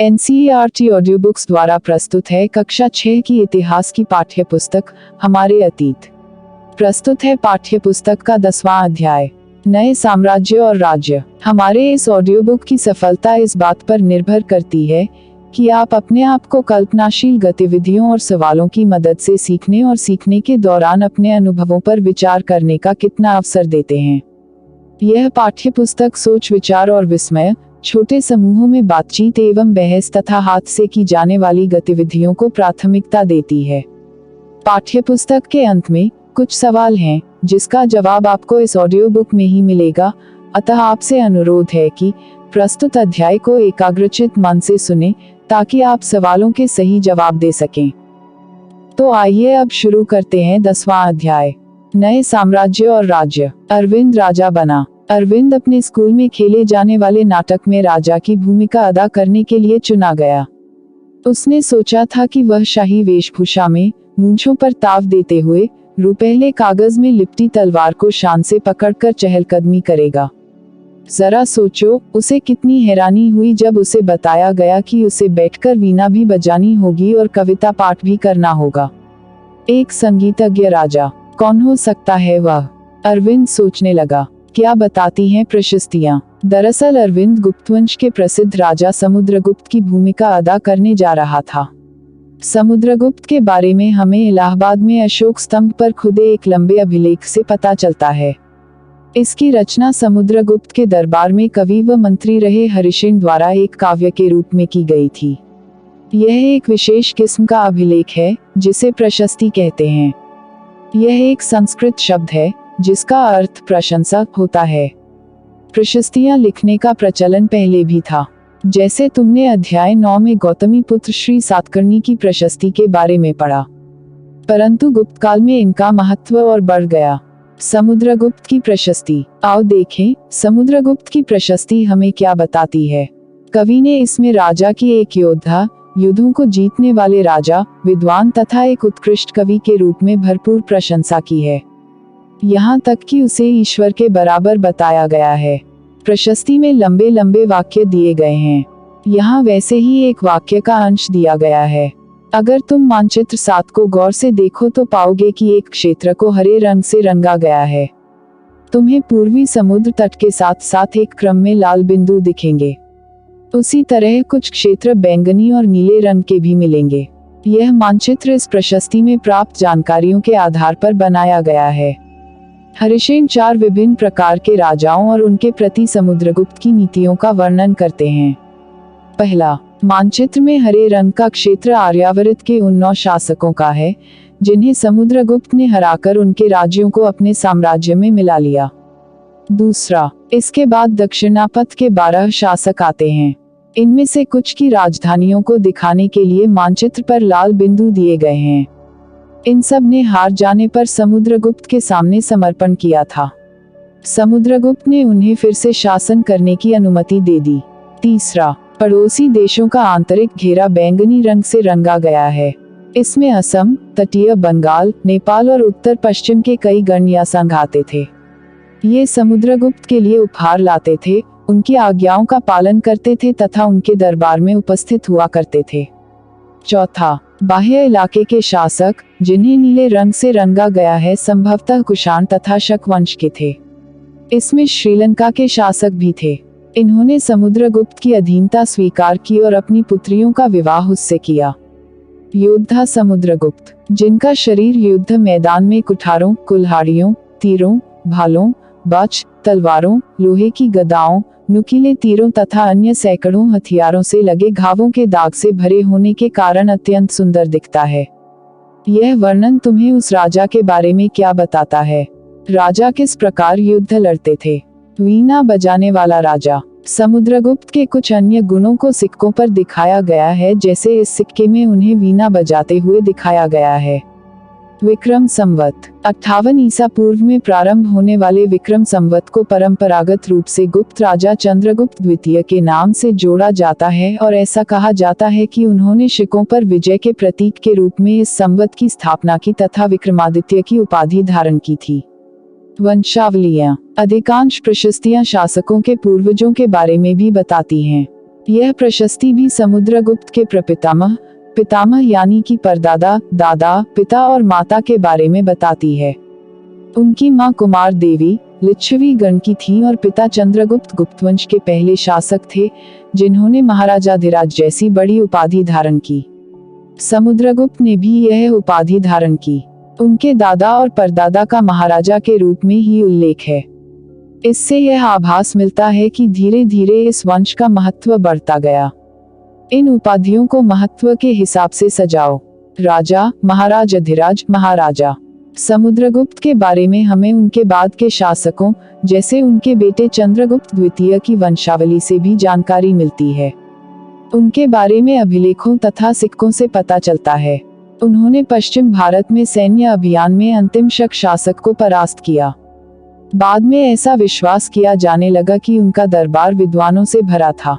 NCERT audio books द्वारा प्रस्तुत है कक्षा 6 की इतिहास की पाठ्य पुस्तक हमारे अतीत। प्रस्तुत है पाठ्य पुस्तक का 10वां अध्याय, नए साम्राज्य और राज्य। हमारे इस ऑडियो बुक की सफलता इस बात पर निर्भर करती है कि आप अपने आप को कल्पनाशील गतिविधियों और सवालों की मदद से सीखने और सीखने के दौरान अपने अनुभवों पर विचार करने का कितना अवसर देते हैं। यह पाठ्य पुस्तक सोच, विचार और विस्मय, छोटे समूहों में बातचीत एवं बहस तथा हाथ से की जाने वाली गतिविधियों को प्राथमिकता देती है। पाठ्य पुस्तक के अंत में कुछ सवाल हैं जिसका जवाब आपको इस ऑडियो बुक में ही मिलेगा, अतः आपसे अनुरोध है कि प्रस्तुत अध्याय को एकाग्रचित मन से सुनें ताकि आप सवालों के सही जवाब दे सकें। तो आइए अब शुरू करते हैं 10वां अध्याय, नए साम्राज्य और राज्य। अरविंद राजा बना। अरविंद अपने स्कूल में खेले जाने वाले नाटक में राजा की भूमिका अदा करने के लिए चुना गया। उसने सोचा था कि वह शाही वेशभूषा में, मूंछों पर ताव देते हुए, रुपहले कागज में लिपटी तलवार को शान से पकड़कर चहलकदमी करेगा। जरा सोचो, उसे कितनी हैरानी हुई जब उसे बताया गया कि उसे बैठकर वीणा भी बजानी होगी और कविता पाठ भी करना होगा। एक संगीतज्ञ राजा, कौन हो सकता है वह? अरविंद सोचने लगा। क्या बताती हैं प्रशस्तियां? दरअसल अरविंद गुप्तवंश के प्रसिद्ध राजा समुद्रगुप्त की भूमिका अदा करने जा रहा था। समुद्रगुप्त के बारे में हमें इलाहाबाद में अशोक स्तंभ पर खुदे एक लंबे अभिलेख से पता चलता है। इसकी रचना समुद्रगुप्त के दरबार में कवि व मंत्री रहे हरिसेन द्वारा एक काव्य के रूप में की गई थी। यह एक विशेष किस्म का अभिलेख है जिसे प्रशस्ति कहते हैं। यह एक संस्कृत शब्द है जिसका अर्थ प्रशंसा होता है। प्रशस्तियां लिखने का प्रचलन पहले भी था, जैसे तुमने अध्याय 9 में गौतमी पुत्र श्री सातकर्णी की प्रशस्ति के बारे में पढ़ा, परंतु गुप्त काल में इनका महत्व और बढ़ गया। समुद्रगुप्त की प्रशस्ति, आओ देखें समुद्रगुप्त की प्रशस्ति हमें क्या बताती है। कवि ने इसमें राजा की एक योद्धा, युद्धों को जीतने वाले राजा, विद्वान तथा एक उत्कृष्ट कवि के रूप में भरपूर प्रशंसा की है। यहाँ तक कि उसे ईश्वर के बराबर बताया गया है। प्रशस्ति में लंबे लंबे वाक्य दिए गए हैं। यहाँ वैसे ही एक वाक्य का अंश दिया गया है। अगर तुम मानचित्र 7 को गौर से देखो तो पाओगे कि एक क्षेत्र को हरे रंग से रंगा गया है। तुम्हें पूर्वी समुद्र तट के साथ साथ एक क्रम में लाल बिंदु दिखेंगे। उसी तरह कुछ क्षेत्र बैंगनी और नीले रंग के भी मिलेंगे। यह मानचित्र इस प्रशस्ति में प्राप्त जानकारियों के आधार पर बनाया गया है। हरिसेन 4 विभिन्न प्रकार के राजाओं और उनके प्रति समुद्रगुप्त की नीतियों का वर्णन करते हैं। पहला, मानचित्र में हरे रंग का क्षेत्र आर्यावर्त के उन 9 शासकों का है जिन्हें समुद्रगुप्त ने हराकर उनके राज्यों को अपने साम्राज्य में मिला लिया। दूसरा, इसके बाद दक्षिणापथ के 12 शासक आते हैं। इनमें से कुछ की राजधानियों को दिखाने के लिए मानचित्र पर लाल बिंदु दिए गए हैं। इन सब ने हार जाने पर समुद्रगुप्त के सामने समर्पण किया था। समुद्रगुप्त ने उन्हें फिर से शासन करने की अनुमति दे दी। तीसरा, पड़ोसी देशों का आंतरिक घेरा बैंगनी रंग से रंगा गया है। इसमें असम, तटीय बंगाल, नेपाल और उत्तर पश्चिम के कई गण या संघ आते थे। ये समुद्रगुप्त के लिए उपहार लाते थे, उनकी आज्ञाओं का पालन करते थे तथा उनके दरबार में उपस्थित हुआ करते थे। चौथा, बाह्य इलाके के शासक जिन्हें नीले रंग से रंगा गया है संभवतः कुषाण तथा शक वंश के थे। इसमें श्रीलंका के शासक भी थे। इन्होंने समुद्रगुप्त की अधीनता स्वीकार की और अपनी पुत्रियों का विवाह उससे किया। योद्धा समुद्रगुप्त, जिनका शरीर युद्ध मैदान में कुठारों, कुल्हाड़ियों, तीरों, भालों, बच, तलवारों, लोहे की गदाओं, नुकीले तीरों तथा अन्य सैकड़ों हथियारों से लगे घावों के दाग से भरे होने के कारण अत्यंत सुंदर दिखता है। यह वर्णन तुम्हें उस राजा के बारे में क्या बताता है? राजा किस प्रकार युद्ध लड़ते थे? वीणा बजाने वाला राजा। समुद्रगुप्त के कुछ अन्य गुणों को सिक्कों पर दिखाया गया है, जैसे इस सिक्के में उन्हें वीणा बजाते हुए दिखाया गया है। विक्रम संवत 58 ईसा पूर्व में प्रारंभ होने वाले विक्रम संवत को परंपरागत रूप से गुप्त राजा चंद्रगुप्त द्वितीय के नाम से जोड़ा जाता है और ऐसा कहा जाता है कि उन्होंने शिकों पर विजय के प्रतीक के रूप में इस संवत की स्थापना की तथा विक्रमादित्य की उपाधि धारण की थी। वंशावलियां। अधिकांश प्रशस्तियां शासकों के पूर्वजों के बारे में भी बताती हैं। यह प्रशस्ति भी समुद्रगुप्त के प्रपितामह, पितामह यानी कि परदादा, दादा, पिता और माता के बारे में बताती है। उनकी मां कुमार देवी लिच्छवी गण की थीं और पिता चंद्रगुप्त गुप्तवंश के पहले शासक थे, जिन्होंने महाराजाधिराज जैसी बड़ी उपाधि धारण की। समुद्रगुप्त ने भी यह उपाधि धारण की। उनके दादा और परदादा का महाराजा के रूप में ही उल्लेख है। इससे यह आभास मिलता है कि धीरे धीरे इस वंश का महत्व बढ़ता गया। इन उपाधियों को महत्व के हिसाब से सजाओ। राजा, महाराज, अधिराज, महाराजा। समुद्रगुप्त के बारे में हमें उनके बाद के शासकों, जैसे उनके बेटे चंद्रगुप्त द्वितीय की वंशावली से भी जानकारी मिलती है। उनके बारे में अभिलेखों तथा सिक्कों से पता चलता है। उन्होंने पश्चिम भारत में सैन्य अभियान में अंतिम शक शासक को परास्त किया। बाद में ऐसा विश्वास किया जाने लगा कि उनका दरबार विद्वानों से भरा था।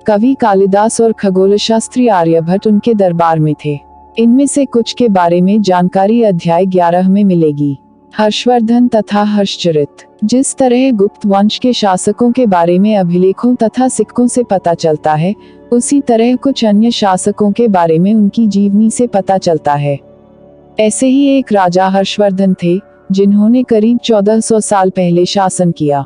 कवि कालिदास और खगोलशास्त्री आर्यभट्ट उनके दरबार में थे। इनमें से कुछ के बारे में जानकारी अध्याय 11 में मिलेगी। हर्षवर्धन तथा हर्षचरित। जिस तरह गुप्त वंश के शासकों के बारे में अभिलेखों तथा सिक्कों से पता चलता है, उसी तरह कुछ अन्य शासकों के बारे में उनकी जीवनी से पता चलता है। ऐसे ही एक राजा हर्षवर्धन थे, जिन्होंने करीब 1400 साल पहले शासन किया।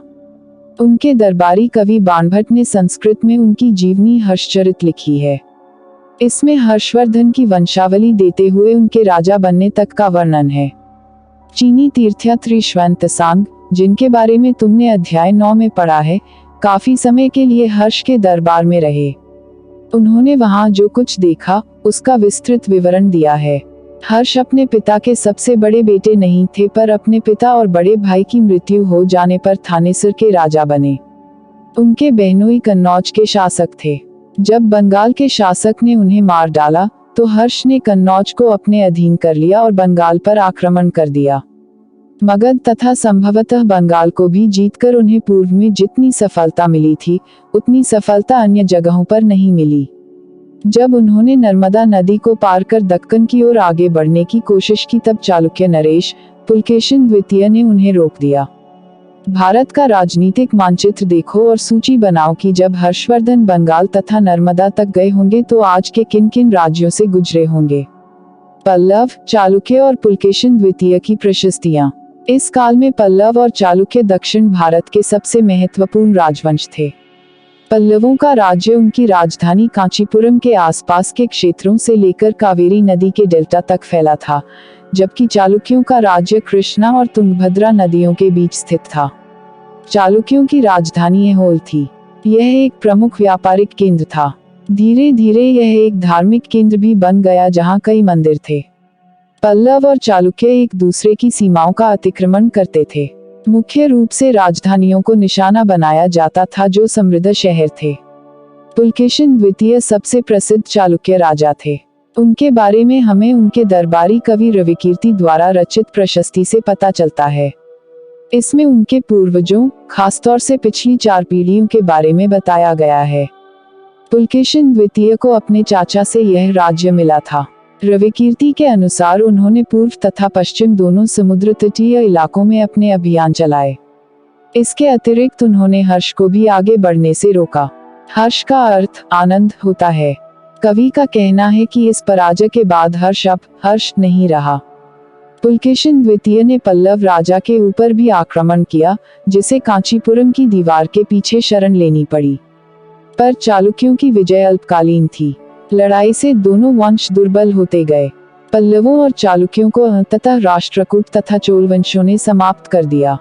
उनके दरबारी कवि बाणभट्ट ने संस्कृत में उनकी जीवनी हर्षचरित लिखी है। इसमें हर्षवर्धन की वंशावली देते हुए उनके राजा बनने तक का वर्णन है। चीनी तीर्थयात्री श्वेतसांग, जिनके बारे में तुमने अध्याय 9 में पढ़ा है, काफी समय के लिए हर्ष के दरबार में रहे। उन्होंने वहां जो कुछ देखा, उसका विस्तृत विवरण दिया है। हर्ष अपने पिता के सबसे बड़े बेटे नहीं थे, पर अपने पिता और बड़े भाई की मृत्यु हो जाने पर थानेसर के राजा बने। उनके बहनोई कन्नौज के शासक थे। जब बंगाल के शासक ने उन्हें मार डाला, तो हर्ष ने कन्नौज को अपने अधीन कर लिया और बंगाल पर आक्रमण कर दिया। मगध तथा संभवतः बंगाल को भी जीतकर उन्हें पूर्व में जितनी सफलता मिली थी, उतनी सफलता अन्य जगहों पर नहीं मिली। जब उन्होंने नर्मदा नदी को पार कर दक्कन की ओर आगे बढ़ने की कोशिश की, तब चालुक्य नरेश पुलकेशिन द्वितीय ने उन्हें रोक दिया। भारत का राजनीतिक मानचित्र देखो और सूची बनाओ कि जब हर्षवर्धन बंगाल तथा नर्मदा तक गए होंगे तो आज के किन किन राज्यों से गुजरे होंगे। पल्लव, चालुक्य और पुलकेशिन द्वितीय की प्रशस्तियां। इस काल में पल्लव और चालुक्य दक्षिण भारत के सबसे महत्वपूर्ण राजवंश थे। पल्लवों का राज्य उनकी राजधानी कांचीपुरम के आसपास के क्षेत्रों से लेकर कावेरी नदी के डेल्टा तक फैला था, जबकि चालुक्यों का राज्य कृष्णा और तुंगभद्रा नदियों के बीच स्थित था। चालुक्यों की राजधानी ऐहोल थी। यह एक प्रमुख व्यापारिक केंद्र था। धीरे धीरे यह एक धार्मिक केंद्र भी बन गया, जहां कई मंदिर थे। पल्लव और चालुक्य एक दूसरे की सीमाओं का अतिक्रमण करते थे। मुख्य रूप से राजधानियों को निशाना बनाया जाता था, जो समृद्ध शहर थे। पुलकेशिन द्वितीय सबसे प्रसिद्ध चालुक्य राजा थे। उनके बारे में हमें उनके दरबारी कवि रविकीर्ति द्वारा रचित प्रशस्ति से पता चलता है। इसमें उनके पूर्वजों, खासतौर से पिछली 4 पीढ़ियों के बारे में बताया गया है। पुलकेशिन द्वितीय को अपने चाचा से यह राज्य मिला था। रविकीर्ति के अनुसार उन्होंने पूर्व तथा पश्चिम दोनों समुद्र तटीय इलाकों में अपने अभियान चलाए। इसके अतिरिक्त उन्होंने हर्ष को भी आगे बढ़ने से रोका। हर्ष का अर्थ आनंद होता है। कवि का कहना है कि इस पराजय के बाद हर्ष अब हर्ष नहीं रहा। पुलकेशिन द्वितीय ने पल्लव राजा के ऊपर भी आक्रमण किया, जिसे कांचीपुरम की दीवार के पीछे शरण लेनी पड़ी। पर चालुक्यों की विजय अल्पकालीन थी। लड़ाई से दोनों वंश दुर्बल होते गए। पल्लवों और चालुक्यों को अंततः राष्ट्रकूट तथा चोल वंशों ने समाप्त कर दिया।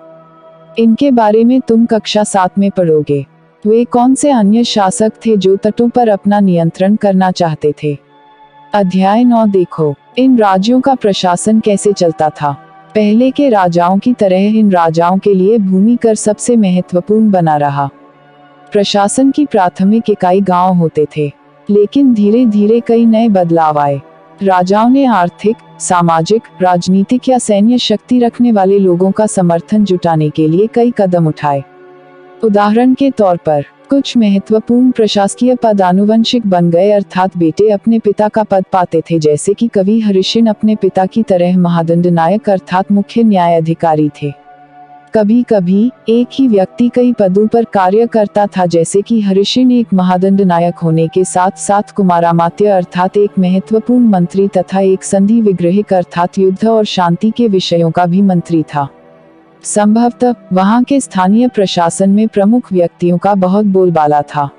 इनके बारे में तुम कक्षा 7 में पढ़ोगे। वे कौन से अन्य शासक थे जो तटों पर अपना नियंत्रण करना चाहते थे? अध्याय 9 देखो। इन राज्यों का प्रशासन कैसे चलता था? पहले के राजाओं की तरह इन राजाओं के लिए भूमि कर सबसे महत्वपूर्ण बना रहा। प्रशासन की प्राथमिक इकाई गांव होते थे, लेकिन धीरे धीरे कई नए बदलाव आए। राजाओं ने आर्थिक, सामाजिक, राजनीतिक या सैन्य शक्ति रखने वाले लोगों का समर्थन जुटाने के लिए कई कदम उठाए। उदाहरण के तौर पर कुछ महत्वपूर्ण प्रशासकीय पद आनुवंशिक बन गए, अर्थात बेटे अपने पिता का पद पाते थे, जैसे कि कवि हरिशिन अपने पिता की तरह महादंड नायक अर्थात मुख्य न्यायाधिकारी थे। कभी कभी एक ही व्यक्ति कई पदों पर कार्य करता था, जैसे कि हरिसेन एक महादंड नायक होने के साथ साथ कुमारामात्य अर्थात एक महत्वपूर्ण मंत्री तथा एक संधि विग्रहिक अर्थात युद्ध और शांति के विषयों का भी मंत्री था। संभवतः वहां के स्थानीय प्रशासन में प्रमुख व्यक्तियों का बहुत बोलबाला था।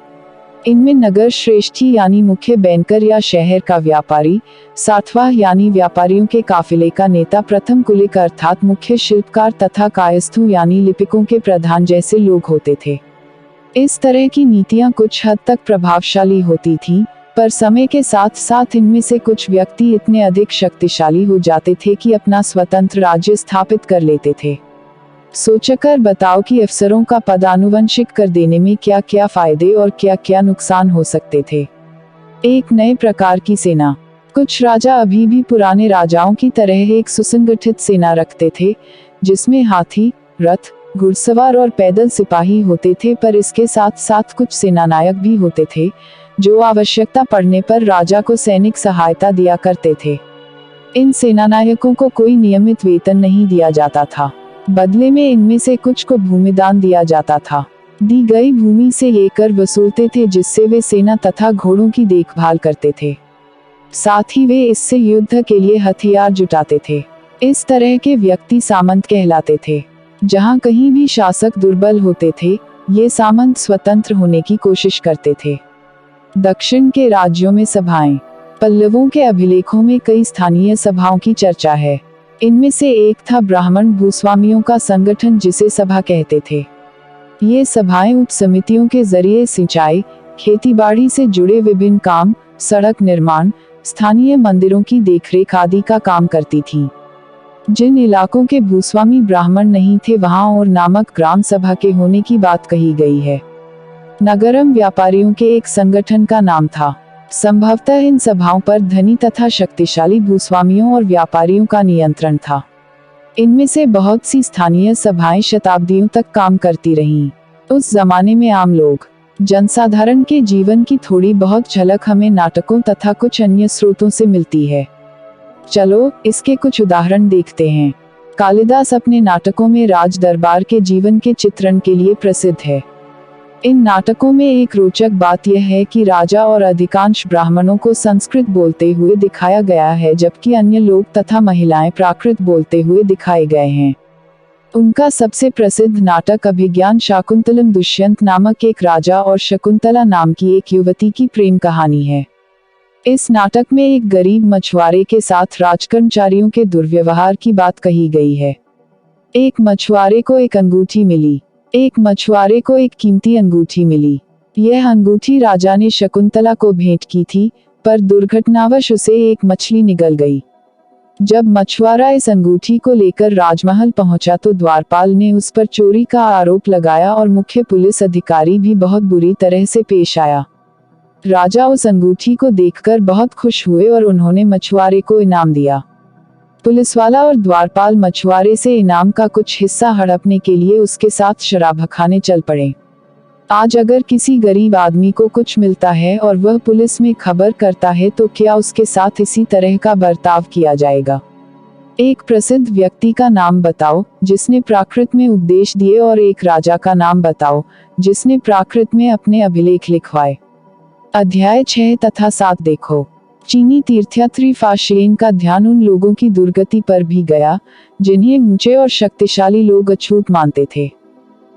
इनमें नगर श्रेष्ठी यानी मुख्य बैंकर या शहर का व्यापारी, साठवाह यानी व्यापारियों के काफिले का नेता, प्रथम कुलिक अर्थात मुख्य शिल्पकार तथा कायस्थु यानी लिपिकों के प्रधान जैसे लोग होते थे। इस तरह की नीतियां कुछ हद तक प्रभावशाली होती थीं, पर समय के साथ साथ इनमें से कुछ व्यक्ति इतने अधिक शक्तिशाली हो जाते थे कि अपना स्वतंत्र राज्य स्थापित कर लेते थे। सोचकर बताओ कि अफसरों का पद आनुवंशिक कर देने में क्या क्या फायदे और क्या क्या नुकसान हो सकते थे। एक नए प्रकार की सेना। कुछ राजा अभी भी पुराने राजाओं की तरह एक सुसंगठित सेना रखते थे, जिसमें हाथी, रथ, घुड़सवार और पैदल सिपाही होते थे, पर इसके साथ साथ कुछ सेनानायक भी होते थे, जो आवश्यकता पड़ने पर राजा को सैनिक सहायता दिया करते थे। इन सेनानायकों को कोई नियमित वेतन नहीं दिया जाता था। बदले में इनमें से कुछ को भूमिदान दिया जाता था। दी गई भूमि से ये कर वसूलते थे, जिससे वे सेना तथा घोड़ों की देखभाल करते थे। साथ ही वे इससे युद्ध के लिए हथियार जुटाते थे। इस तरह के व्यक्ति सामंत कहलाते थे। जहां कहीं भी शासक दुर्बल होते थे, ये सामंत स्वतंत्र होने की कोशिश करते थे। दक्षिण के राज्यों में सभाएं। पल्लवों के अभिलेखों में कई स्थानीय सभाओं की चर्चा है। इनमें से एक था ब्राह्मण भूस्वामियों का संगठन, जिसे सभा कहते थे। ये सभाएं उप समितियों के जरिए सिंचाई, खेतीबाड़ी से जुड़े विभिन्न काम, सड़क निर्माण, स्थानीय मंदिरों की देखरेख आदि का काम करती थीं। जिन इलाकों के भूस्वामी ब्राह्मण नहीं थे, वहां और नामक ग्राम सभा के होने की बात कही गई है। नगरम व्यापारियों के एक संगठन का नाम था। संभवतः इन सभाओं पर धनी तथा शक्तिशाली भूस्वामियों और व्यापारियों का नियंत्रण था। इनमें से बहुत सी स्थानीय सभाएं शताब्दियों तक काम करती रहीं। उस जमाने में आम लोग, जनसाधारण के जीवन की थोड़ी बहुत झलक हमें नाटकों तथा कुछ अन्य स्रोतों से मिलती है। चलो इसके कुछ उदाहरण देखते हैं। कालिदास अपने नाटकों में राज दरबार के जीवन के चित्रण के लिए प्रसिद्ध है। इन नाटकों में एक रोचक बात यह है कि राजा और अधिकांश ब्राह्मणों को संस्कृत बोलते हुए दिखाया गया है, जबकि अन्य लोग तथा महिलाएं प्राकृत बोलते हुए दिखाए गए हैं। उनका सबसे प्रसिद्ध नाटक अभिज्ञान शाकुंतलम दुष्यंत नामक एक राजा और शकुंतला नाम की एक युवती की प्रेम कहानी है। इस नाटक में एक गरीब मछुआरे के साथ राजकर्मचारियों के दुर्व्यवहार की बात कही गई है। एक मछुआरे को एक अंगूठी मिली। एक मछुआरे को एक कीमती अंगूठी मिली। यह अंगूठी राजा ने शकुंतला को भेंट की थी, पर दुर्घटनावश उसे एक मछली निगल गई। जब मछुआरा इस अंगूठी को लेकर राजमहल पहुंचा तो द्वारपाल ने उस पर चोरी का आरोप लगाया और मुख्य पुलिस अधिकारी भी बहुत बुरी तरह से पेश आया। राजा उस अंगूठी को देखकर बहुत खुश हुए और उन्होंने मछुआरे को इनाम दिया। पुलिसवाला और द्वारपाल मछुआरे से इनाम का कुछ हिस्सा हड़पने के लिए उसके साथ शराब खाने चल पड़े। आज अगर किसी गरीब आदमी को कुछ मिलता है और वह पुलिस में खबर करता है, तो क्या उसके साथ इसी तरह का बर्ताव किया जाएगा? एक प्रसिद्ध व्यक्ति का नाम बताओ जिसने प्राकृत में उपदेश दिए, और एक राजा का नाम बताओ जिसने प्राकृत में अपने अभिलेख लिखवाए। अध्याय 6 तथा 7 देखो। चीनी तीर्थयात्री फाशेन का ध्यान उन लोगों की दुर्गति पर भी गया जिन्हें ऊंचे और शक्तिशाली लोग अछूत मानते थे।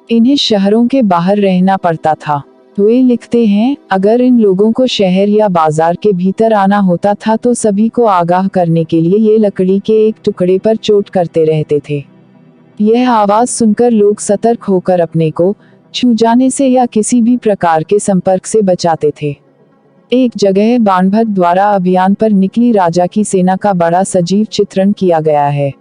इन्हें शहरों के बाहर रहना पड़ता था। वे लिखते हैं, अगर इन लोगों को शहर या बाजार के भीतर आना होता था तो सभी को आगाह करने के लिए ये लकड़ी के एक टुकड़े पर चोट करते रहते थे। यह आवाज सुनकर लोग सतर्क होकर अपने को छू जाने से या किसी भी प्रकार के संपर्क से बचाते थे। एक जगह बाणभट्ट द्वारा अभियान पर निकली राजा की सेना का बड़ा सजीव चित्रण किया गया है।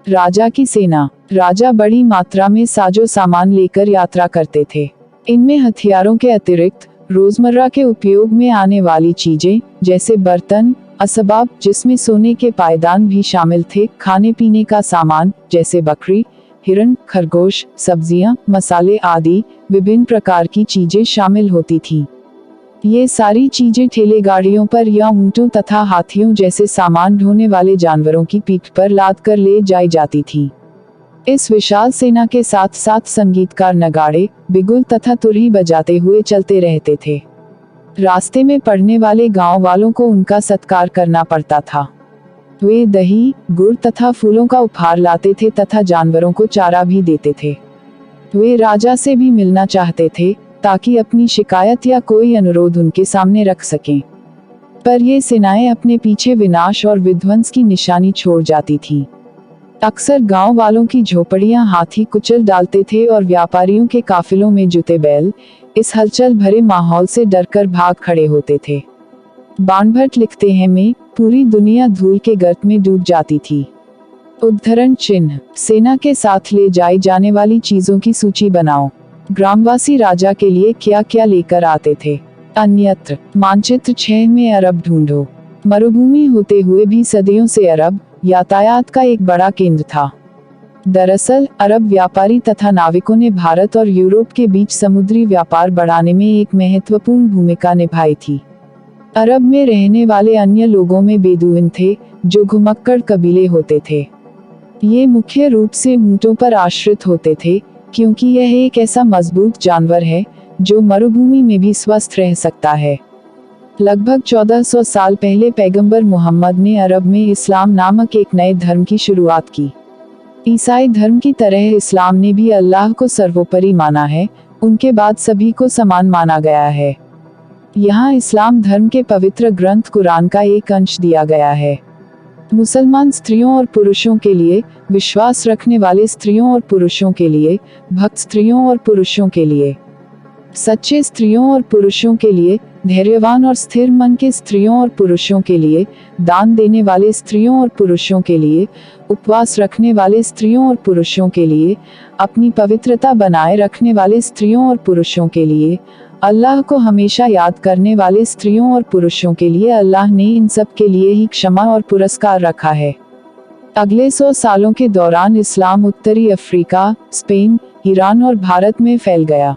राजा की सेना। राजा बड़ी मात्रा में साजो सामान लेकर यात्रा करते थे। इनमें हथियारों के अतिरिक्त रोजमर्रा के उपयोग में आने वाली चीजें जैसे बर्तन, असबाब जिसमें सोने के पायदान भी शामिल थे, खाने पीने का सामान जैसे बकरी, हिरण, खरगोश, सब्जियां, मसाले आदि विभिन्न प्रकार की चीजें शामिल होती थीं। ये सारी चीजें ठेले गाड़ियों पर या ऊंटों तथा हाथियों जैसे सामान ढोने वाले जानवरों की पीठ पर लाद कर ले जाई जाती थी। इस विशाल सेना के साथ साथ संगीतकार नगाड़े, बिगुल तथा तुरही बजाते हुए चलते रहते थे। रास्ते में पड़ने वाले गांव वालों को उनका सत्कार करना पड़ता था। वे दही, गुड़ तथा फूलों का उपहार लाते थे तथा जानवरों को चारा भी देते थे। वे राजा से भी मिलना चाहते थे ताकि अपनी शिकायत या कोई अनुरोध उनके सामने रख सकें। पर ये सेनाएं अपने पीछे विनाश और विध्वंस की निशानी छोड़ जाती थीं। अक्सर गांव वालों की झोपड़ियां हाथी कुचल डालते थे और व्यापारियों के काफिलों में जुते बैल इस हलचल भरे माहौल से डरकर भाग खड़े होते थे। बाणभट्ट लिखते हैं में पूरी दुनिया धूल के गर्त में डूब जाती थी। उद्धरण चिन्ह, सेना के साथ ले जाई जाने वाली चीजों की सूची बनाओ। ग्रामवासी राजा के लिए क्या क्या लेकर आते थे। अन्यत्र, मानचित्र 6 में अरब ढूंढो। मरुभूमि होते हुए भी सदियों से अरब यातायात का एक बड़ा केंद्र था। दरअसल अरब व्यापारी तथा नाविकों ने भारत और यूरोप के बीच समुद्री व्यापार बढ़ाने में एक महत्वपूर्ण भूमिका निभाई थी। अरब में रहने वाले अन्य लोगों में बेदुइन थे, जो घुमक्कड़ कबीले होते थे। ये मुख्य रूप से ऊंटों पर आश्रित होते थे, क्योंकि यह एक ऐसा मजबूत जानवर है जो मरुभूमि में भी स्वस्थ रह सकता है। लगभग 1400 साल पहले पैगंबर मोहम्मद ने अरब में इस्लाम नामक एक नए धर्म की शुरुआत की। ईसाई धर्म की तरह इस्लाम ने भी अल्लाह को सर्वोपरि माना है, उनके बाद सभी को समान माना गया है। यहाँ इस्लाम धर्म के पवित्र ग्रंथ कुरान का एक अंश दिया गया है। मुसलमान स्त्रियों और पुरुषों के लिए, विश्वास रखने वाले स्त्रियों और पुरुषों के लिए, भक्त स्त्रियों और पुरुषों के लिए, सच्चे स्त्रियों और पुरुषों के लिए, धैर्यवान और स्थिर मन के स्त्रियों और पुरुषों के लिए, दान देने वाले स्त्रियों और पुरुषों के लिए, उपवास रखने वाले स्त्रियों और पुरुषों के लिए, अपनी पवित्रता बनाए रखने वाले स्त्रियों और पुरुषों के लिए, अल्लाह को हमेशा याद करने वाले स्त्रियों और पुरुषों के लिए। अल्लाह ने इन सब के लिए ही क्षमा और पुरस्कार रखा है। अगले 100 सालों के दौरान इस्लाम उत्तरी अफ्रीका, स्पेन, ईरान और भारत में फैल गया।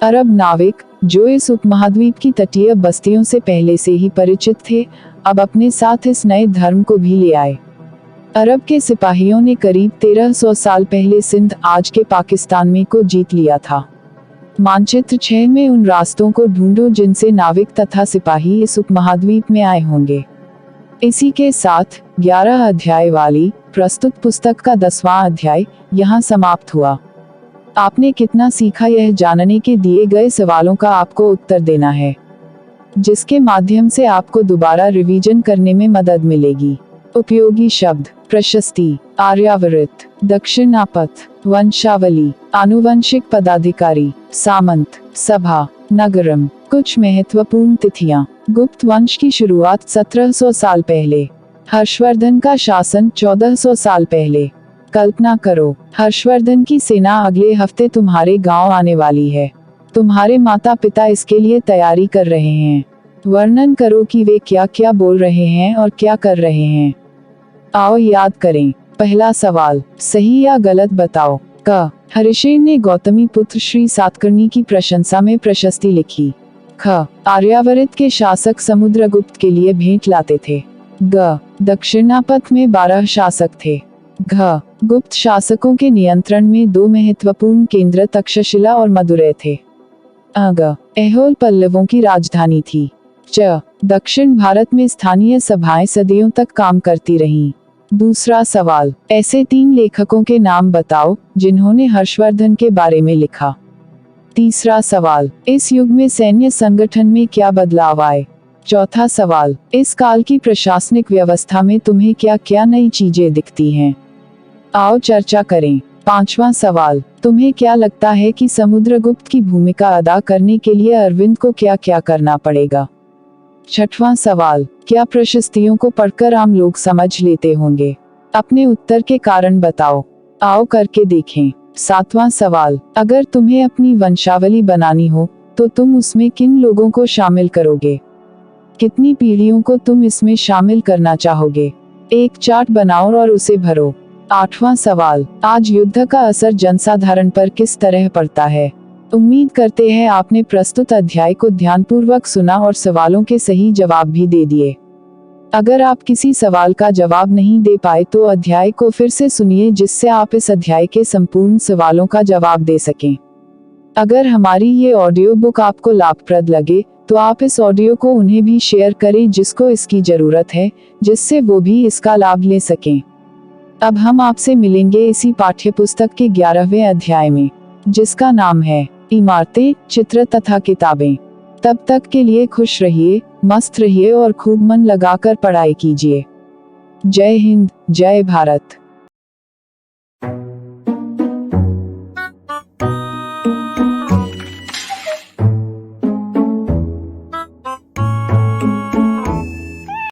अरब नाविक, जो इस उपमहाद्वीप की तटीय बस्तियों से पहले से ही परिचित थे, अब अपने साथ इस नए धर्म को भी ले आए। अरब के सिपाहियों ने करीब 1300 साल पहले सिंध, आज के पाकिस्तान में, को जीत लिया था। मानचित्र 6 में उन रास्तों को ढूंढो जिनसे नाविक तथा सिपाही इस उपमहाद्वीप में आए होंगे। इसी के साथ 11 अध्याय वाली प्रस्तुत पुस्तक का 10वां अध्याय यहाँ समाप्त हुआ। आपने कितना सीखा, यह जानने के दिए गए सवालों का आपको उत्तर देना है, जिसके माध्यम से आपको दोबारा रिवीजन करने में मदद मिलेगी। उपयोगी शब्द: प्रशस्ति, आर्यावर्त, दक्षिणापथ, वंशावली, आनुवंशिक पदाधिकारी, सामंत, सभा, नगरम। कुछ महत्वपूर्ण तिथियां: गुप्त वंश की शुरुआत 1700 साल पहले। हर्षवर्धन का शासन 1400 साल पहले। कल्पना करो, हर्षवर्धन की सेना अगले हफ्ते तुम्हारे गांव आने वाली है। तुम्हारे माता पिता इसके लिए तैयारी कर रहे हैं। वर्णन करो कि वे क्या क्या बोल रहे हैं और क्या कर रहे हैं। आओ याद करें। पहला सवाल, सही या गलत बताओ। क, हरिशेन ने गौतमी पुत्र श्री सातकर्णी की प्रशंसा में प्रशस्ति लिखी। ख, आर्यावर्त के शासक समुद्रगुप्त के लिए भेंट लाते थे। ग, दक्षिणापथ में 12 शासक थे। घ, गुप्त शासकों के नियंत्रण में 2 महत्वपूर्ण केंद्र तक्षशिला और मदुरै थे। अग, ऐहोल पल्लवों की राजधानी थी। च, दक्षिण भारत में स्थानीय सभाएं सदियों तक काम करती रहीं। दूसरा सवाल, ऐसे 3 लेखकों के नाम बताओ जिन्होंने हर्षवर्धन के बारे में लिखा। तीसरा सवाल, इस युग में सैन्य संगठन में क्या बदलाव आए। चौथा सवाल, इस काल की प्रशासनिक व्यवस्था में तुम्हें क्या क्या नई चीजें दिखती हैं। आओ चर्चा करें। पांचवा सवाल, तुम्हें क्या लगता है कि समुद्रगुप्त की भूमिका अदा करने के लिए अरविंद को क्या क्या करना पड़ेगा। छठवां सवाल, क्या प्रशस्तियों को पढ़कर आम लोग समझ लेते होंगे। अपने उत्तर के कारण बताओ। आओ करके देखें। सातवां सवाल, अगर तुम्हें अपनी वंशावली बनानी हो तो तुम उसमें किन लोगों को शामिल करोगे। कितनी पीढ़ियों को तुम इसमें शामिल करना चाहोगे। एक चार्ट बनाओ और उसे भरो। आठवां सवाल, आज युद्ध का असर जनसाधारण पर किस तरह पड़ता है। उम्मीद करते हैं आपने प्रस्तुत अध्याय को ध्यानपूर्वक सुना और सवालों के सही जवाब भी दे दिए। अगर आप किसी सवाल का जवाब नहीं दे पाए तो अध्याय को फिर से सुनिए, जिससे आप इस अध्याय के संपूर्ण सवालों का जवाब दे सकें। अगर हमारी ये ऑडियो बुक आपको लाभप्रद लगे तो आप इस ऑडियो को उन्हें भी शेयर करें जिसको इसकी जरूरत है, जिससे वो भी इसका लाभ ले सकें। अब हम आपसे मिलेंगे इसी पाठ्यपुस्तक के 11वें अध्याय में, जिसका नाम है इमारतें, चित्र तथा किताबें। तब तक के लिए खुश रहिए, मस्त रहिए और खूब मन लगाकर पढ़ाई कीजिए। जय हिंद, जय भारत।